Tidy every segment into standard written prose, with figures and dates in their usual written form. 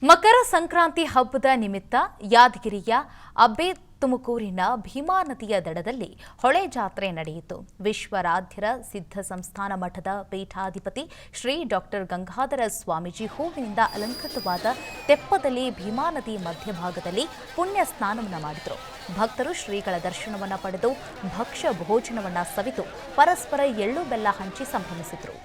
ಮಕರ ಸಂಕ್ರಾಂತಿ ಹಬ್ಬದ ನಿಮಿತ್ತ ಯಾದಗಿರಿಯ ಅಬ್ಬೆ ತುಮಕೂರಿನ ಭೀಮಾ ನದಿಯ ದಡದಲ್ಲಿ ಹೊಳೆ ಜಾತ್ರೆ ನಡೆಯಿತು. ವಿಶ್ವರಾಧ್ಯರ ಸಿದ್ಧ ಸಂಸ್ಥಾನ ಮಠದ ಪೀಠಾಧಿಪತಿ ಶ್ರೀ ಡಾಕ್ಟರ್ ಗಂಗಾಧರ ಸ್ವಾಮೀಜಿ ಹೂವಿನಿಂದ ಅಲಂಕೃತವಾದ ತೆಪ್ಪದಲ್ಲಿ ಭೀಮಾ ನದಿ ಮಧ್ಯಭಾಗದಲ್ಲಿ ಪುಣ್ಯ ಸ್ನಾನವನ್ನು ಮಾಡಿದರು. ಭಕ್ತರು ಶ್ರೀಗಳ ದರ್ಶನವನ್ನು ಪಡೆದು ಭಕ್ಷ್ಯ ಭೋಜನವನ್ನು ಸವಿತು ಪರಸ್ಪರ ಎಳ್ಳು ಬೆಲ್ಲ ಹಂಚಿ ಸಂಭ್ರಮಿಸಿದರು.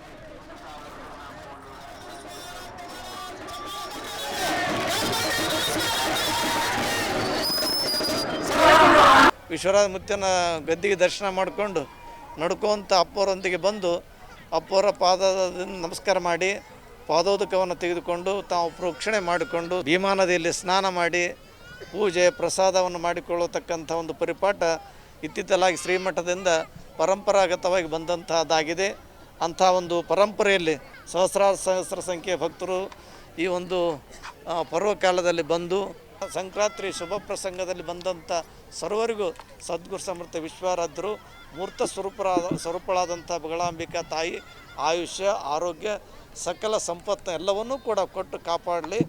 ವಿಶ್ವರಾಜ ಮುತ್ಯನ ಗದ್ದಿಗೆ ದರ್ಶನ ಮಾಡಿಕೊಂಡು ನಡ್ಕೊಂತ ಅಪ್ಪವರೊಂದಿಗೆ ಬಂದು ಅಪ್ಪವರ ಪಾದದಿಂದ ನಮಸ್ಕಾರ ಮಾಡಿ ಪಾದೋದಕವನ್ನು ತೆಗೆದುಕೊಂಡು ತಾವು ಪ್ರೋಕ್ಷಣೆ ಮಾಡಿಕೊಂಡು ಭೀಮಾ ನದಿಯಲ್ಲಿ ಸ್ನಾನ ಮಾಡಿ ಪೂಜೆ ಪ್ರಸಾದವನ್ನು ಮಾಡಿಕೊಳ್ಳತಕ್ಕಂಥ ಒಂದು ಪರಿಪಾಠ ಇತ್ತಿತ್ತಲಾಗಿ ಶ್ರೀಮಠದಿಂದ ಪರಂಪರಾಗತವಾಗಿ ಬಂದಂತಹದ್ದಾಗಿದೆ. ಅಂಥ ಒಂದು ಪರಂಪರೆಯಲ್ಲಿ ಸಹಸ್ರ ಸಂಖ್ಯೆಯ ಭಕ್ತರು ಈ ಒಂದು ಪರ್ವಕಾಲದಲ್ಲಿ ಬಂದು ಸಂಕ್ರಾಂತಿ ಶುಭ ಪ್ರಸಂಗದಲ್ಲಿ ಬಂದಂಥ ಸರ್ವರಿಗೂ ಸದ್ಗುರು ಸಮರ್ಥ ವಿಶ್ವರಾಧ್ಯರು ಮೂರ್ತ ಸ್ವರೂಪಳಾದಂಥ ಬಗಳಾಂಬಿಕಾ ತಾಯಿ ಆಯುಷ್ಯ ಆರೋಗ್ಯ ಸಕಲ ಸಂಪತ್ತು ಎಲ್ಲವನ್ನೂ ಕೂಡ ಕೊಟ್ಟು ಕಾಪಾಡಲಿ.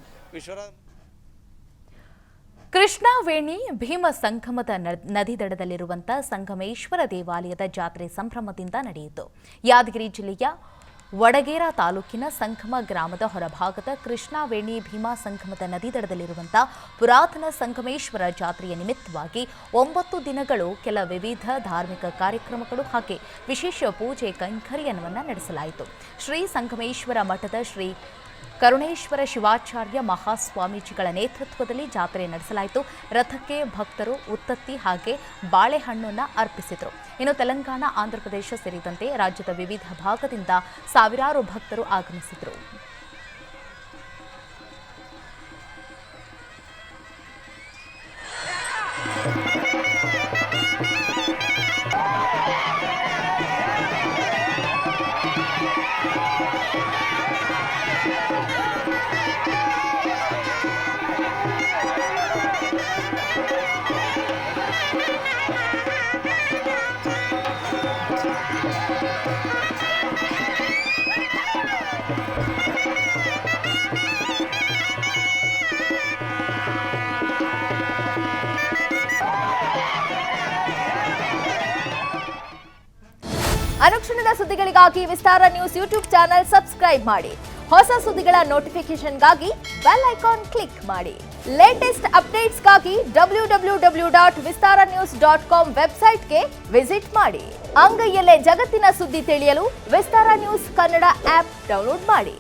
ಕೃಷ್ಣಾವೇಣಿ ಭೀಮ ಸಂಗಮದ ನದಿ ದಡದಲ್ಲಿರುವಂಥ ಸಂಗಮೇಶ್ವರ ದೇವಾಲಯದ ಜಾತ್ರೆ ಸಂಭ್ರಮದಿಂದ ನಡೆಯಿತು. ಯಾದಗಿರಿ ಜಿಲ್ಲೆಯ ವಡಗೇರ ತಾಲೂಕಿನ ಸಂಗಮ ಗ್ರಾಮದ ಹೊರಭಾಗದ ಕೃಷ್ಣಾವೇಣಿ ಭೀಮಾ ಸಂಗಮದ ನದಿ ದಡದಲ್ಲಿರುವಂಥ ಪುರಾತನ ಸಂಗಮೇಶ್ವರ ಜಾತ್ರೆಯ ನಿಮಿತ್ತವಾಗಿ 9 ದಿನಗಳು ಕೆಲ ವಿವಿಧ ಧಾರ್ಮಿಕ ಕಾರ್ಯಕ್ರಮಗಳು ಹಾಗೆ ವಿಶೇಷ ಪೂಜೆ ಕೈಂಕರ್ಯವನ್ನು ನಡೆಸಲಾಯಿತು. ಶ್ರೀ ಸಂಗಮೇಶ್ವರ ಮಠದ ಶ್ರೀ ಕರುಣೇಶ್ವರ ಶಿವಾಚಾರ್ಯ ಮಹಾಸ್ವಾಮೀಜಿಗಳ ನೇತೃತ್ವದಲ್ಲಿ ಜಾತ್ರೆ ನಡೆಸಲಾಯಿತು. ರಥಕ್ಕೆ ಭಕ್ತರು ಉತ್ತತ್ತಿ ಹಾಗೆ ಬಾಳೆಹಣ್ಣನ್ನು ಅರ್ಪಿಸಿದರು. ಇನ್ನು ತೆಲಂಗಾಣ, ಆಂಧ್ರಪ್ರದೇಶ ಸೇರಿದಂತೆ ರಾಜ್ಯದ ವಿವಿಧ ಭಾಗದಿಂದ ಸಾವಿರಾರು ಭಕ್ತರು ಆಗಮಿಸಿದರು. ಅನುಕ್ಷಣದ ಸುದ್ದಿಗಳಿಗಾಗಿ ವಿಸ್ತಾರ ನ್ಯೂಸ್ ಯೂಟ್ಯೂಬ್ ಚಾನೆಲ್ ಸಬ್ಸ್ಕ್ರೈಬ್ ಮಾಡಿ. ಹೊಸ ಸುದ್ದಿಗಳ ನೋಟಿಫಿಕೇಶನ್ಗಾಗಿ ಬೆಲ್ ಐಕಾನ್ ಕ್ಲಿಕ್ ಮಾಡಿ. ಲೇಟೆಸ್ಟ್ ಅಪ್ಡೇಟ್ಸ್ಗಾಗಿ www.vistaranews.com ವೆಬ್ಸೈಟ್ಗೆ ವಿಸಿಟ್ ಮಾಡಿ. ಅಂಗೈಯಲ್ಲೇ ಜಗತ್ತಿನ ಸುದ್ದಿ ತಿಳಿಯಲು ವಿಸ್ತಾರ ನ್ಯೂಸ್ ಕನ್ನಡ ಆಪ್ ಡೌನ್ಲೋಡ್ ಮಾಡಿ.